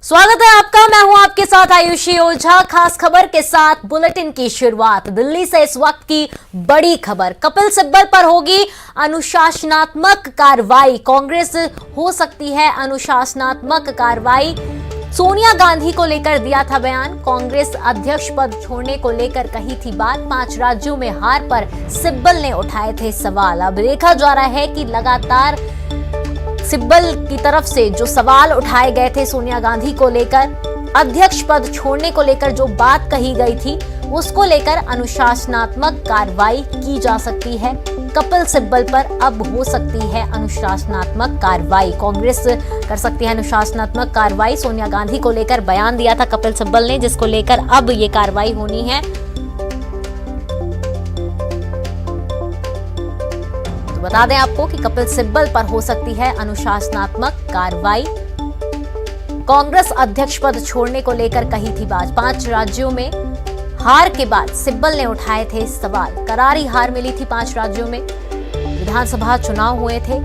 स्वागत है आपका। मैं हूं आपके साथ आयुषी ओझा। खास खबर के साथ बुलेटिन की शुरुआत। दिल्ली से इस वक्त की बड़ी खबर, कपिल सिब्बल पर होगी अनुशासनात्मक कार्रवाई। कांग्रेस हो सकती है अनुशासनात्मक कार्रवाई। सोनिया गांधी को लेकर दिया था बयान। कांग्रेस अध्यक्ष पद छोड़ने को लेकर कही थी बात। 5 राज्यों में हार पर सिब्बल ने उठाए थे सवाल। अब देखा जा रहा है कि लगातार सिब्बल की तरफ से जो सवाल उठाए गए थे सोनिया गांधी को लेकर, अध्यक्ष पद छोड़ने को लेकर जो बात कही गई थी, उसको लेकर अनुशासनात्मक कार्रवाई की जा सकती है। कपिल सिब्बल पर अब हो सकती है अनुशासनात्मक कार्रवाई। कांग्रेस कर सकती है अनुशासनात्मक कार्रवाई। सोनिया गांधी को लेकर बयान दिया था कपिल सिब्बल ने, जिसको लेकर अब ये कार्रवाई होनी है। बता दें आपको कि कपिल सिब्बल पर हो सकती है अनुशासनात्मक कार्रवाई। कांग्रेस अध्यक्ष पद छोड़ने को लेकर कही थी बात। 5 राज्यों में हार के बाद सिब्बल ने उठाए थे सवाल। करारी हार मिली थी 5 राज्यों में। विधानसभा चुनाव हुए थे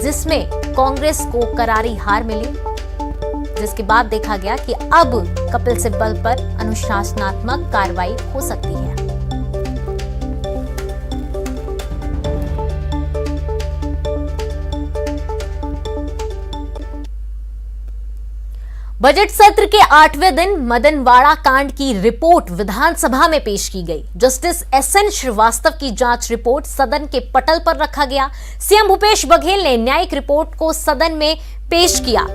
जिसमें कांग्रेस को करारी हार मिली, जिसके बाद देखा गया कि अब कपिल सिब्बल पर अनुशासनात्मक कार्रवाई हो सकती है। बजट सत्र के 8वें दिन मदनवाड़ा कांड की रिपोर्ट विधानसभा में पेश की गई। जस्टिस एसएन श्रीवास्तव की जांच रिपोर्ट सदन के पटल पर रखा गया। सीएम भूपेश बघेल ने न्यायिक रिपोर्ट को सदन में पेश किया।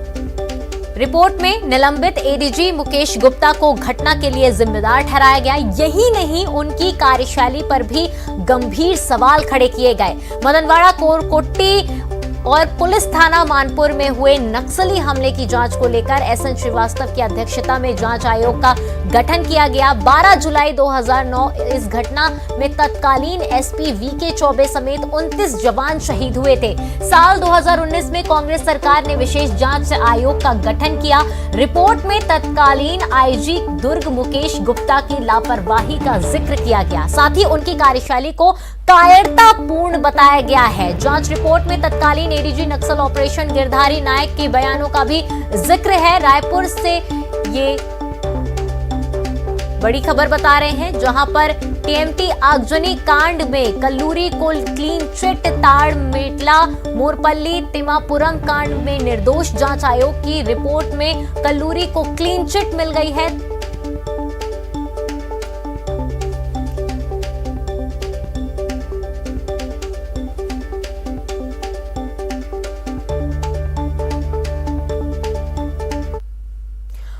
रिपोर्ट में निलंबित एडीजी मुकेश गुप्ता को घटना के लिए जिम्मेदार ठहराया गया। यही नहीं, उनकी कार्यशैली पर भी गंभीर सवाल खड़े किए गए। मदनवाड़ा कोरकोट्टी और पुलिस थाना मानपुर में हुए नक्सली हमले की जांच को लेकर एसएन श्रीवास्तव की अध्यक्षता में जांच आयोग का गठन किया गया। 12 जुलाई 2009 इस घटना में तत्कालीन एसपी वीके चौबे समेत 29 जवान शहीद हुए थे। साल 2019 में कांग्रेस सरकार ने विशेष जांच आयोग का गठन किया। रिपोर्ट में तत्कालीन आईजी दुर्ग मुकेश गुप्ता की लापरवाही का जिक्र किया गया। साथ ही उनकी कार्यशैली को कायरतापूर्ण बताया गया है। जांच रिपोर्ट में तत्कालीन एडीजी नक्सल ऑपरेशन गिरधारी नायक के बयानों का भी जिक्र है। रायपुर से ये बड़ी खबर बता रहे हैं, जहां पर टीएमटी आगजनी कांड में कल्लूरी को क्लीन चिट, ताड़मेटला, मोरपल्ली, तिमापुरम कांड में निर्दोष। जांच आयोग की रिपोर्ट में कल्लूरी को क्लीन चिट मिल गई है।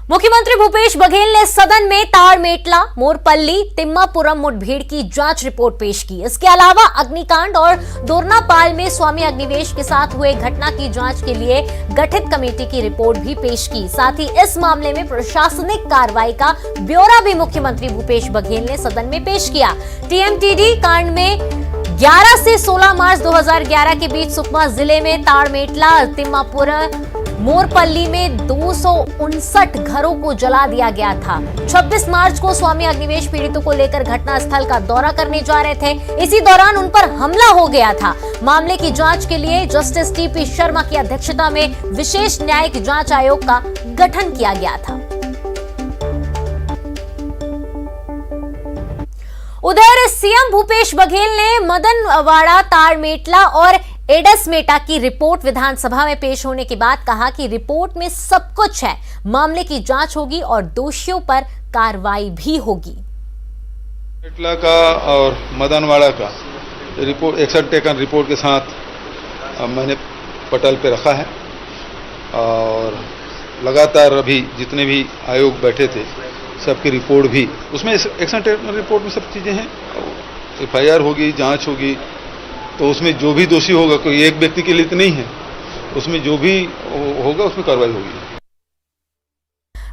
मुख्यमंत्री भूपेश बघेल ने सदन में ताड़मेटला, मोरपल्ली, तिम्मापुरम मुठभेड़ की जांच रिपोर्ट पेश की। इसके अलावा अग्निकांड और दोरनापाल में स्वामी अग्निवेश के साथ हुए घटना की जांच के लिए गठित कमेटी की रिपोर्ट भी पेश की। साथ ही इस मामले में प्रशासनिक कार्रवाई का ब्यौरा भी मुख्यमंत्री भूपेश बघेल ने सदन में पेश किया। टीएमटीडी कांड में 11 से 16 मार्च 2011 के बीच सुकमा जिले में ताड़मेटला, तिम्मापुरम, मोरपल्ली में 259 घरों को जला दिया गया था। 26 मार्च को स्वामी अग्निवेश पीड़ितों को लेकर घटनास्थल का दौरा करने जा रहे थे। इसी दौरान उन पर हमला हो गया था। मामले की जांच के लिए जस्टिस टीपी शर्मा की अध्यक्षता में विशेष न्यायिक जांच आयोग का गठन किया गया था। उधर सीएम भूपेश बघेल ने मदनवाड़ा, ताड़मेटला और एडसमेटा की रिपोर्ट विधानसभा में पेश होने के बाद कहा कि रिपोर्ट में सब कुछ है। मामले की जांच होगी और दोषियों पर कार्रवाई भी होगी। एडसमेटा का और मदनवाड़ा का रिपोर्ट एक्शन टेकन रिपोर्ट के साथ मैंने पटल पे रखा है और लगातार अभी जितने भी आयोग बैठे थे सबकी रिपोर्ट भी, उसमें एक्शन टेकन रिपोर्ट में सब चीजें हैं। एफआईआर होगी, जांच होगी, तो उसमें जो भी दोषी होगा, कोई एक व्यक्ति के लिए तो नहीं है, उसमें जो भी होगा उसमें कार्रवाई होगी।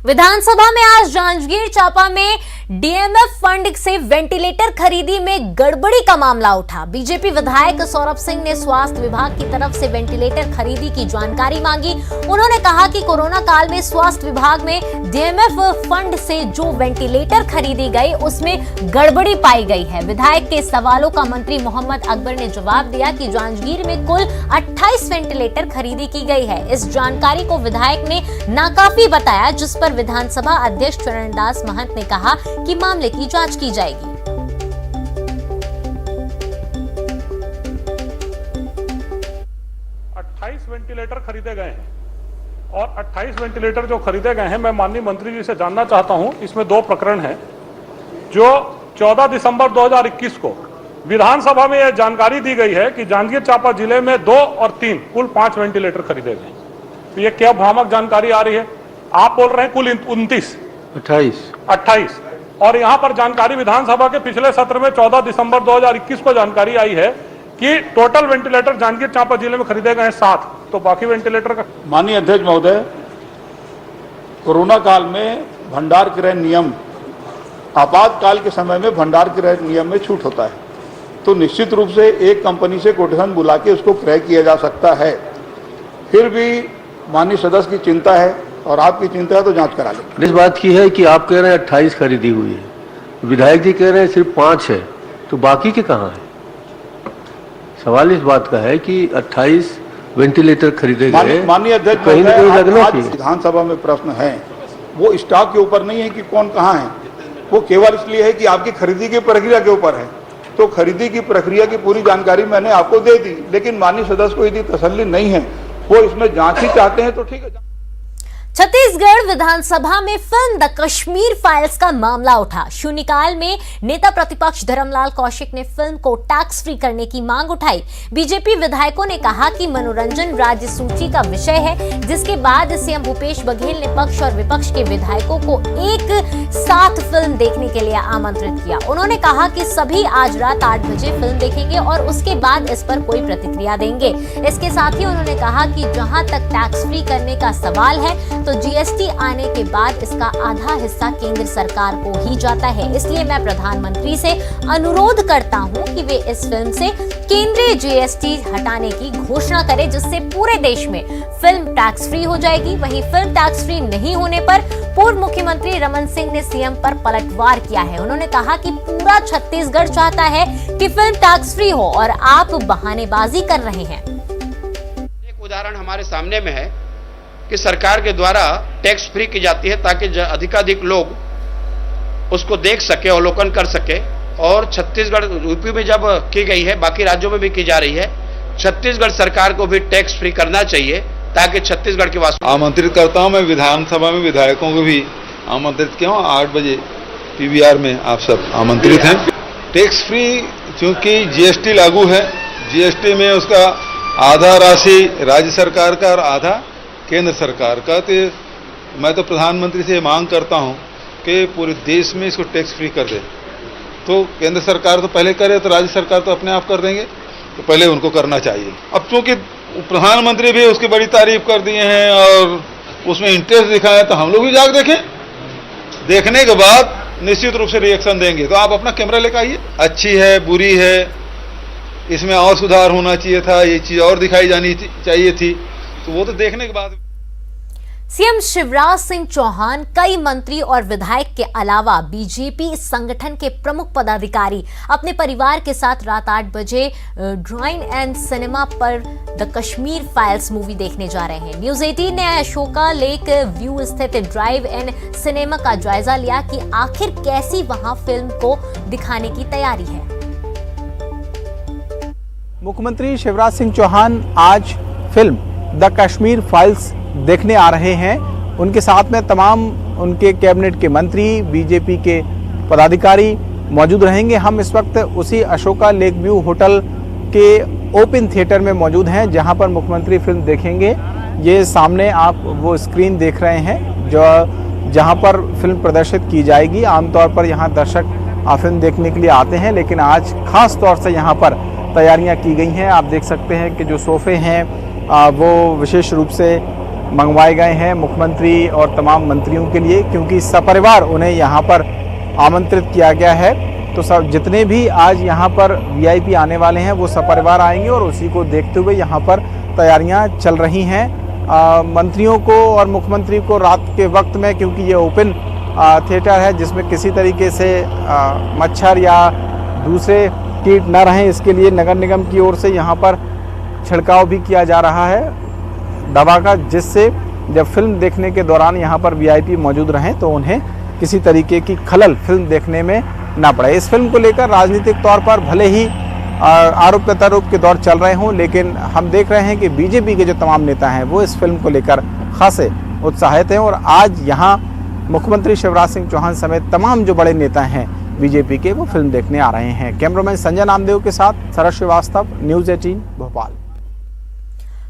विधानसभा में आज जांजगीर चांपा में डीएमएफ फंड से वेंटिलेटर खरीदी में गड़बड़ी का मामला उठा। बीजेपी विधायक सौरभ सिंह ने स्वास्थ्य विभाग की तरफ से वेंटिलेटर खरीदी की जानकारी मांगी। उन्होंने कहा कि कोरोना काल में स्वास्थ्य विभाग में डीएमएफ फंड से जो वेंटिलेटर खरीदी गई उसमें गड़बड़ी पाई गई है। विधायक के सवालों का मंत्री मोहम्मद अकबर ने जवाब दिया कि जांजगीर में कुल 28 वेंटिलेटर खरीदी की गई है। इस जानकारी को विधायक ने नाकाफी बताया, जिस पर विधानसभा अध्यक्ष चरणदास महंत ने कहा कि मामले की जांच की जाएगी। 28 वेंटिलेटर खरीदे गए हैं और 28 वेंटिलेटर जो खरीदे गए हैं, मैं माननीय मंत्री जी से जानना चाहता हूं, इसमें दो प्रकरण हैं। जो 14 दिसंबर 2021 को विधानसभा में यह जानकारी दी गई है कि जांजगीर चांपा जिले में 2 और 3 कुल 5 वेंटिलेटर खरीदे गए। तो ये क्या भ्रामक जानकारी आ रही है? आप बोल रहे हैं कुल 28 और यहां पर जानकारी विधानसभा के पिछले सत्र में 14 दिसंबर 2021 को जानकारी आई है कि टोटल वेंटिलेटर जांजगीर चांपा जिले में खरीदे गए हैं 7। तो बाकी वेंटिलेटर का माननीय अध्यक्ष महोदय, कोरोना काल में भंडार क्रय नियम, आपातकाल के समय में भंडार क्रय नियम में छूट होता है, तो निश्चित रूप से एक कंपनी से कोटेशन बुला के उसको क्रय किया जा सकता है। फिर भी माननीय सदस्य की चिंता है और आपकी चिंता है तो जांच करा लें। इस बात की है कि आप कह रहे हैं 28 खरीदी हुई है, विधायक जी कह रहे हैं सिर्फ 5 है, तो बाकी के कहाँ है? सवाल इस बात का है कि 28 वेंटिलेटर खरीदे गए। माननीय अध्यक्ष, कहीं ना कहीं लगना चाहिए। विधानसभा में प्रश्न है, वो स्टॉक के ऊपर नहीं है कि कौन कहाँ है, वो केवल इसलिए है कि आपकी खरीदी की प्रक्रिया के ऊपर है। तो खरीदी की प्रक्रिया की पूरी जानकारी मैंने आपको दे दी, लेकिन माननीय सदस्य को यदि तसल्ली नहीं है, वो इसमें जांच ही चाहते हैं तो ठीक है। छत्तीसगढ़ विधानसभा में फिल्म द कश्मीर फाइल्स का मामला उठा। शून्यकाल में नेता प्रतिपक्ष धर्मलाल कौशिक ने फिल्म को टैक्स फ्री करने की मांग उठाई। बीजेपी विधायकों ने कहा कि मनोरंजन राज्य सूची का विषय है, जिसके बाद सीएम भूपेश बघेल ने पक्ष और विपक्ष के विधायकों को एक साथ फिल्म देखने के लिए आमंत्रित किया। उन्होंने कहा कि सभी आज रात 8 बजे फिल्म देखेंगे और उसके बाद इस पर कोई प्रतिक्रिया देंगे। इसके साथ ही उन्होंने कहा कि जहां तक टैक्स फ्री करने का सवाल है तो जीएसटी आने के बाद इसका आधा हिस्सा केंद्र सरकार को ही जाता है। इसलिए मैं प्रधानमंत्री से अनुरोध करता हूं कि वे इस फिल्म से केंद्रीय जीएसटी हटाने की घोषणा करें, जिससे पूरे देश में फिल्म टैक्स फ्री हो जाएगी। वहीं फिल्म टैक्स फ्री नहीं होने पर पूर्व मुख्यमंत्री रमन सिंह ने सीएम पर पलटवार किया है। उन्होंने कहा कि पूरा छत्तीसगढ़ चाहता है कि फिल्म टैक्स फ्री हो और आप बहानेबाजी कर रहे हैं। एक उदाहरण हमारे सामने में है कि सरकार के द्वारा टैक्स फ्री की जाती है ताकि अधिकाधिक लोग उसको देख सके, अवलोकन कर सके। और छत्तीसगढ़, यूपी में जब की गई है, बाकी राज्यों में भी की जा रही है, छत्तीसगढ़ सरकार को भी टैक्स फ्री करना चाहिए ताकि छत्तीसगढ़ के वासी। आमंत्रित करता हूं मैं विधानसभा में विधायकों को भी आमंत्रित किया हूं। 8 बजे पीवीआर में आप सब आमंत्रित हैं। टैक्स फ्री चूंकि जीएसटी लागू है, जीएसटी में उसका आधा राशि राज्य सरकार का और आधा केंद्र सरकार का। तो मैं तो प्रधानमंत्री से मांग करता हूं कि पूरे देश में इसको टैक्स फ्री कर दे। तो केंद्र सरकार तो पहले करे तो राज्य सरकार तो अपने आप कर देंगे, तो पहले उनको करना चाहिए। अब चूंकि प्रधानमंत्री भी उसकी बड़ी तारीफ कर दिए हैं और उसमें इंटरेस्ट दिखाया, तो हम लोग भी जाकर देखें। देखने के बाद निश्चित रूप से रिएक्शन देंगे। तो आप अपना कैमरा लेकर आइए। अच्छी है, बुरी है, इसमें और सुधार होना चाहिए था, ये चीज और दिखाई जानी चाहिए थी, तो वो तो देखने के बाद। सीएम शिवराज सिंह चौहान, कई मंत्री और विधायक के अलावा बीजेपी संगठन के प्रमुख पदाधिकारी अपने परिवार के साथ रात 8 बजे ड्राइव एंड सिनेमा पर द कश्मीर फाइल्स मूवी देखने जा रहे हैं। न्यूज 18 ने अशोका लेक व्यू स्थित ड्राइव एंड सिनेमा का जायजा लिया कि आखिर कैसी वहां फिल्म को दिखाने की तैयारी है। मुख्यमंत्री शिवराज सिंह चौहान आज फिल्म द कश्मीर फाइल्स देखने आ रहे हैं। उनके साथ में तमाम उनके कैबिनेट के मंत्री, बीजेपी के पदाधिकारी मौजूद रहेंगे। हम इस वक्त उसी अशोका लेक व्यू होटल के ओपन थिएटर में मौजूद हैं, जहां पर मुख्यमंत्री फिल्म देखेंगे। ये सामने आप वो स्क्रीन देख रहे हैं जहां पर फिल्म प्रदर्शित की जाएगी। आमतौर पर यहां दर्शक फिल्म देखने के लिए आते हैं, लेकिन आज खास तौर से यहाँ पर तैयारियाँ की गई हैं। आप देख सकते हैं कि जो सोफे हैं वो विशेष रूप से मंगवाए गए हैं मुख्यमंत्री और तमाम मंत्रियों के लिए, क्योंकि सपरिवार उन्हें यहाँ पर आमंत्रित किया गया है। तो सब जितने भी आज यहाँ पर वीआईपी आने वाले हैं वो सपरिवार आएंगे और उसी को देखते हुए यहाँ पर तैयारियाँ चल रही हैं। मंत्रियों को और मुख्यमंत्री को रात के वक्त में, क्योंकि ये ओपन थिएटर है जिसमें किसी तरीके से मच्छर या दूसरे कीट न रहें, इसके लिए नगर निगम की ओर से यहाँ पर छिड़काव भी किया जा रहा है दवा का, जिससे जब फिल्म देखने के दौरान यहाँ पर वीआईपी मौजूद रहें तो उन्हें किसी तरीके की खलल फिल्म देखने में ना पड़े। इस फिल्म को लेकर राजनीतिक तौर पर भले ही आरोप प्रत्यारोप के दौर चल रहे हों, लेकिन हम देख रहे हैं कि बीजेपी के जो तमाम नेता हैं वो इस फिल्म को लेकर खासे उत्साहित हैं और आज यहाँ मुख्यमंत्री शिवराज सिंह चौहान समेत तमाम जो बड़े नेता हैं बीजेपी के, वो फिल्म देखने आ रहे हैं। कैमरामैन संजय नामदेव के साथ शरद श्रीवास्तव, न्यूज़ 18 भोपाल।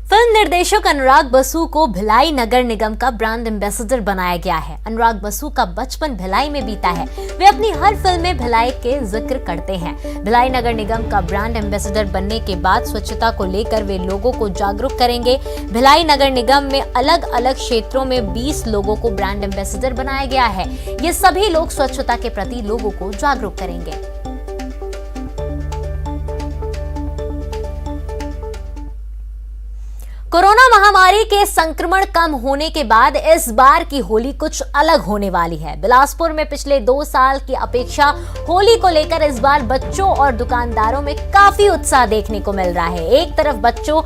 फिल्म निर्देशक अनुराग बसु को भिलाई नगर निगम का ब्रांड एम्बेसडर बनाया गया है। अनुराग बसु का बचपन भिलाई में बीता है। वे अपनी हर फिल्म में भिलाई के जिक्र करते हैं। भिलाई नगर निगम का ब्रांड एम्बेसडर बनने के बाद स्वच्छता को लेकर वे लोगों को जागरूक करेंगे। भिलाई नगर निगम में अलग अलग क्षेत्रों में 20 लोगों को ब्रांड एम्बेसडर बनाया गया है। ये सभी लोग स्वच्छता के प्रति लोगों को जागरूक करेंगे। कोरोना महामारी के संक्रमण कम होने के बाद इस बार की होली कुछ अलग होने वाली है। बिलासपुर में पिछले 2 साल की अपेक्षा होली को लेकर इस बार बच्चों और दुकानदारों में काफी उत्साह देखने को मिल रहा है। एक तरफ बच्चों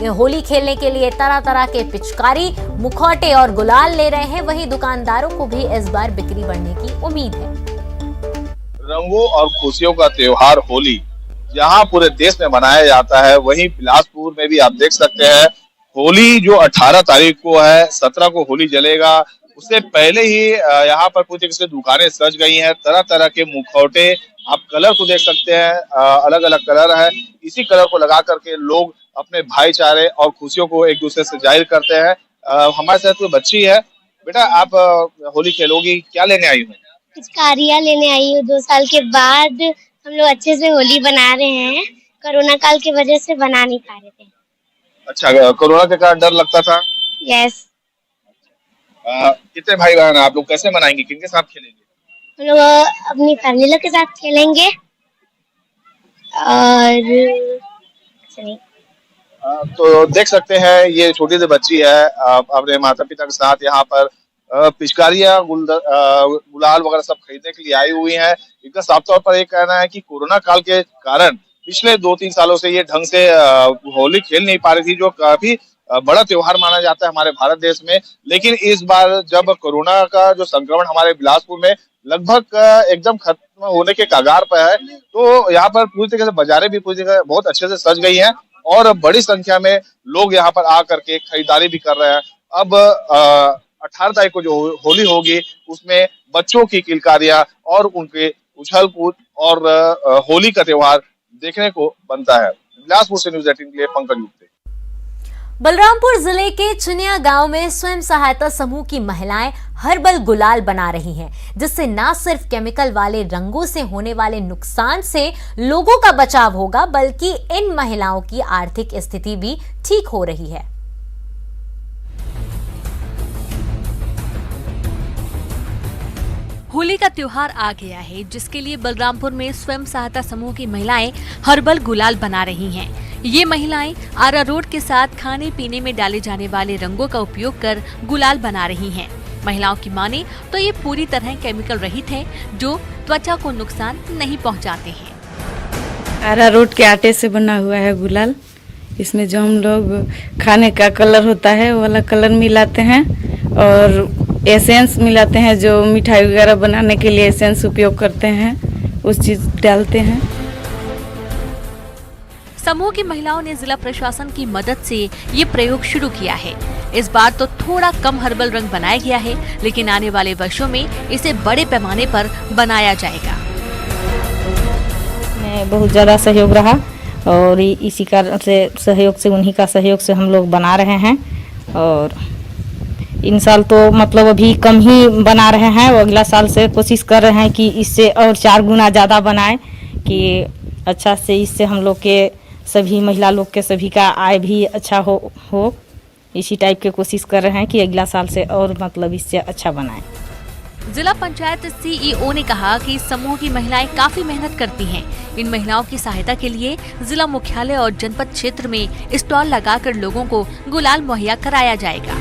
होली खेलने के लिए तरह तरह के पिचकारी, मुखौटे और गुलाल ले रहे हैं, वहीं दुकानदारों को भी इस बार बिक्री बढ़ने की उम्मीद है। रंगों और खुशियों का त्योहार होली जहां पूरे देश में मनाया जाता है, वहीं बिलासपुर में भी आप देख सकते हैं होली जो 18 तारीख को है, 17 को होली जलेगा। उससे पहले ही यहाँ पर पूरी तरीके से दुकानें सज गई हैं। तरह तरह के मुखौटे, आप कलर को देख सकते हैं, अलग अलग कलर है। इसी कलर को लगा करके लोग अपने भाईचारे और खुशियों को एक दूसरे से जाहिर करते हैं। हमारे साथ कोई बच्ची है। बेटा, आप होली खेलोगी, क्या लेने आई हो? पिचकारियाँ लेने आई हूँ। 2 साल के बाद हम लोग अच्छे से होली बना रहे हैं। कोरोना काल की वजह से बना नहीं पा रहे थे। अच्छा, कोरोना के कारण डर लगता था? यस। कितने भाई बहन आप लोग, कैसे मनाएंगे, किनके साथ खेलेंगे? हम लोग अपनी फैमिली लोग के साथ खेलेंगे और नहीं। तो देख सकते हैं ये छोटी सी बच्ची है, अपने माता पिता के साथ यहाँ पर पिचकारियां, गुलाल वगैरह सब खरीदने के लिए आई हुई है। इनका साफ तौर पर एक कहना है कि कोरोना काल के कारण पिछले 2-3 सालों से ये ढंग से होली खेल नहीं पा रही थी, जो काफी बड़ा त्योहार माना जाता है हमारे भारत देश में। लेकिन इस बार जब कोरोना का जो संक्रमण हमारे बिलासपुर में लगभग एकदम खत्म होने के कगार पर है, तो यहाँ पर पूरी तरीके से बाजारें भी पूरी तरीके से बहुत अच्छे से सज गई हैं और बड़ी संख्या में लोग यहाँ पर आकर के खरीदारी भी कर रहे हैं। अब 18 तारीख को जो होली होगी उसमें बच्चों की किलकारियां और उनके उछल कूद और होली का त्योहार देखने को बनता है। बिलासपुर से न्यूज़ 18 के लिए पंकज गुप्ते। बलरामपुर जिले के चुनिया गांव में स्वयं सहायता समूह की महिलाएं हर्बल गुलाल बना रही हैं, जिससे न सिर्फ केमिकल वाले रंगों से होने वाले नुकसान से लोगों का बचाव होगा, बल्कि इन महिलाओं की आर्थिक स्थिति भी ठीक हो रही है। होली का त्योहार आ गया है, जिसके लिए बलरामपुर में स्वयं सहायता समूह की महिलाएं हर्बल गुलाल बना रही हैं। ये महिलाएं आरारोट के साथ खाने पीने में डाले जाने वाले रंगों का उपयोग कर गुलाल बना रही हैं। महिलाओं की माने तो ये पूरी तरह केमिकल रहित है, जो त्वचा को नुकसान नहीं पहुंचाते हैं। आरारोट के आटे से बना हुआ है गुलाल। इसमें जो हम लोग खाने का कलर होता है वो वाला कलर मिलाते हैं और एसेंस मिलाते हैं, जो मिठाई वगैरह बनाने के लिए एसेंस उपयोग करते हैं, उस चीज डालते हैं। समूह की महिलाओं ने जिला प्रशासन की मदद से ये प्रयोग शुरू किया है। इस बार तो थोड़ा कम हर्बल रंग बनाया गया है, लेकिन आने वाले वर्षों में इसे बड़े पैमाने पर बनाया जाएगा। बहुत ज़्यादा सहयोग रहा और इसी कारण से सहयोग से, उन्हीं का सहयोग से हम लोग बना रहे हैं और इन साल तो मतलब अभी कम ही बना रहे हैं और अगला साल से कोशिश कर रहे हैं कि इससे और 4 गुना ज़्यादा बनाएं, कि अच्छा से इससे हम लोग के सभी महिला लोग के सभी का आय भी अच्छा हो। इसी टाइप के कोशिश कर रहे हैं कि अगला साल से और मतलब इससे अच्छा बनाएं। जिला पंचायत सीईओ ने कहा कि इस समूह की महिलाएं काफी मेहनत करती हैं। इन महिलाओं की सहायता के लिए जिला मुख्यालय और जनपद क्षेत्र में स्टॉल लगाकर लोगों को गुलाल मुहैया कराया जाएगा।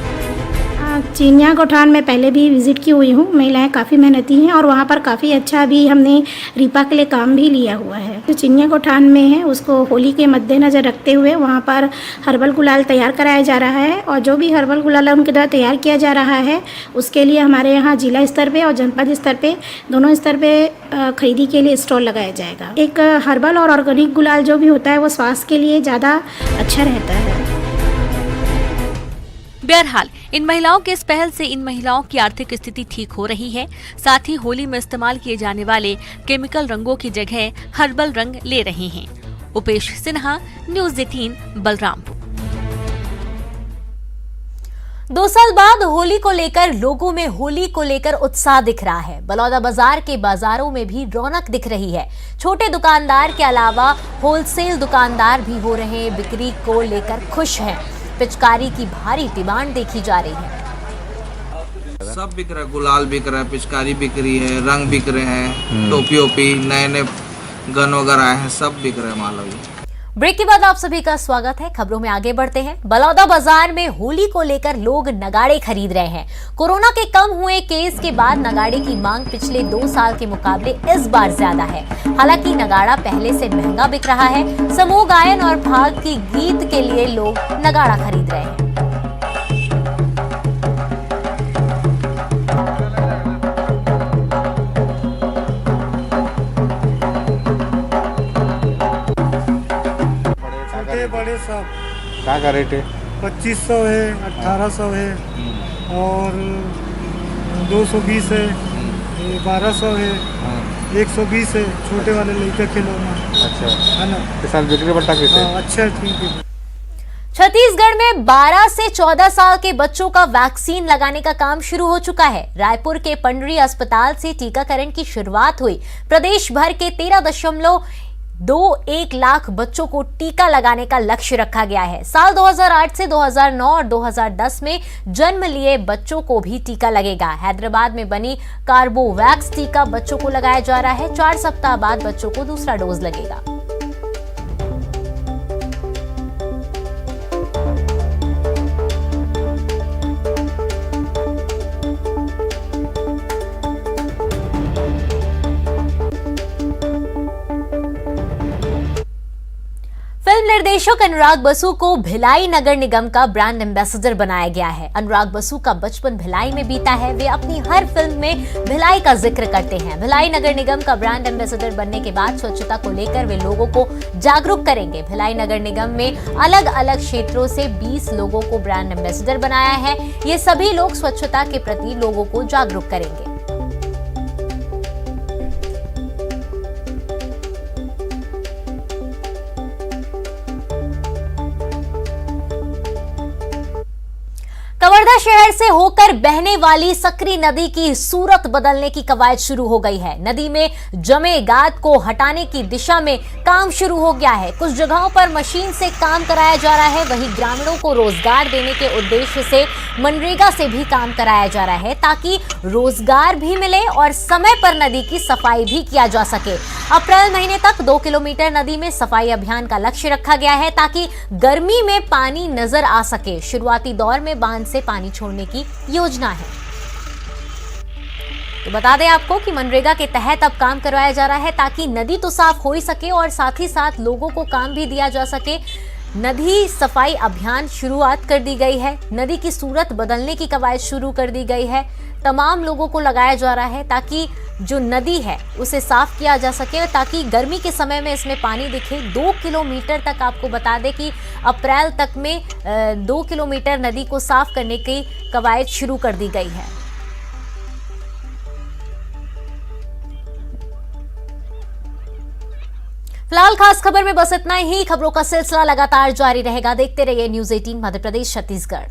चिनिया गौठान में पहले भी विजिट की हुई हूँ। महिलाएं काफ़ी मेहनती हैं और वहाँ पर काफ़ी अच्छा भी हमने रीपा के लिए काम भी लिया हुआ है। जो चिनिया गौठान में है उसको होली के मद्देनज़र रखते हुए वहाँ पर हर्बल गुलाल तैयार कराया जा रहा है और जो भी हर्बल गुलाल उनके द्वारा तैयार किया जा रहा है उसके लिए हमारे यहाँ जिला स्तर पर और जनपद स्तर पर दोनों स्तर पर खरीदी के लिए स्टॉल लगाया जाएगा। एक हर्बल और ऑर्गेनिक गुलाल जो भी होता है वो स्वास्थ्य के लिए ज़्यादा अच्छा रहता है। बहरहाल इन महिलाओं के इस पहल से इन महिलाओं की आर्थिक स्थिति ठीक हो रही है। साथ ही होली में इस्तेमाल किए जाने वाले केमिकल रंगों की जगह हर्बल रंग ले रहे हैं। उपेश सिन्हा, न्यूज़ 18, बलरामपुर। 2 साल बाद होली को लेकर लोगों में होली को लेकर उत्साह दिख रहा है। बलौदा बाजार के बाजारों में भी रौनक दिख रही है। छोटे दुकानदार के अलावा होलसेल दुकानदार भी हो रहे बिक्री को लेकर खुश हैं। पिचकारी की भारी डिमांड देखी जा रही है। सब बिक रहा है, गुलाल बिक रहा है, पिचकारी बिक रही है, रंग बिक रहे हैं, टोपी ओपी नए नए गन वगैरह आए हैं, सब बिक रहे हैं माल अभी। ब्रेक के बाद आप सभी का स्वागत है। खबरों में आगे बढ़ते हैं। बलौदा बाजार में होली को लेकर लोग नगाड़े खरीद रहे हैं। कोरोना के कम हुए केस के बाद नगाड़े की मांग पिछले 2 साल के मुकाबले इस बार ज्यादा है। हालांकि नगाड़ा पहले से महंगा बिक रहा है। समूह गायन और भाग की गीत के लिए लोग नगाड़ा खरीद रहे हैं। बड़े सब क्या रेट है? 2500 है, 1800 है और 220 है, 1200 है, 120 है छोटे वाले लड़के खिलौना। अच्छा है ना? इस साल बिक्री बट्टा कैसे? अच्छा ठीक है। छत्तीसगढ़ में 12 से 14 साल के बच्चों का वैक्सीन लगाने का काम शुरू हो चुका है। रायपुर के पंडरी अस्पताल से टीकाकरण की शुरुआत हुई। प्रदेश भर के 13.21 लाख बच्चों को टीका लगाने का लक्ष्य रखा गया है। साल 2008 से 2009 और 2010 में जन्म लिए बच्चों को भी टीका लगेगा। हैदराबाद में बनी कार्बोवैक्स टीका बच्चों को लगाया जा रहा है। 4 सप्ताह बाद बच्चों को दूसरा डोज लगेगा। फिल्म निर्देशक अनुराग बसु को भिलाई नगर निगम का ब्रांड एम्बेसडर बनाया गया है। अनुराग बसु का बचपन भिलाई में बीता है। वे अपनी हर फिल्म में भिलाई का जिक्र करते हैं। भिलाई नगर निगम का ब्रांड एम्बेसडर बनने के बाद स्वच्छता को लेकर वे लोगों को जागरूक करेंगे। भिलाई नगर निगम में अलग अलग क्षेत्रों से 20 लोगों को ब्रांड एम्बेसडर बनाया है। ये सभी लोग स्वच्छता के प्रति लोगों को जागरूक करेंगे। कवर्धा शहर से होकर बहने वाली सकरी नदी की सूरत बदलने की कवायद शुरू हो गई है। नदी में जमे गाद को हटाने की दिशा में काम शुरू हो गया है। कुछ जगहों पर मशीन से काम कराया जा रहा है। वहीं ग्रामीणों को रोजगार देने के उद्देश्य से मनरेगा से भी काम कराया जा रहा है ताकि रोजगार भी मिले और समय पर नदी की सफाई भी किया जा सके। अप्रैल महीने तक 2 किलोमीटर नदी में सफाई अभियान का लक्ष्य रखा गया है ताकि गर्मी में पानी नजर आ सके। शुरुआती दौर में बांध से पानी छोड़ने की योजना है। तो बता दें आपको कि मनरेगा के तहत अब काम करवाया जा रहा है ताकि नदी तो साफ हो ही सके और साथ ही साथ लोगों को काम भी दिया जा सके। नदी सफाई अभियान शुरुआत कर दी गई है। नदी की सूरत बदलने की कवायद शुरू कर दी गई है। तमाम लोगों को लगाया जा रहा है ताकि जो नदी है उसे साफ किया जा सके ताकि गर्मी के समय में इसमें पानी दिखे। 2 किलोमीटर तक आपको बता दें कि अप्रैल तक में 2 किलोमीटर नदी को साफ करने की कवायद शुरू कर दी गई है। फिलहाल खास खबर में बस इतना ही। खबरों का सिलसिला लगातार जारी रहेगा। देखते रहिए न्यूज़ 18 मध्य प्रदेश छत्तीसगढ़।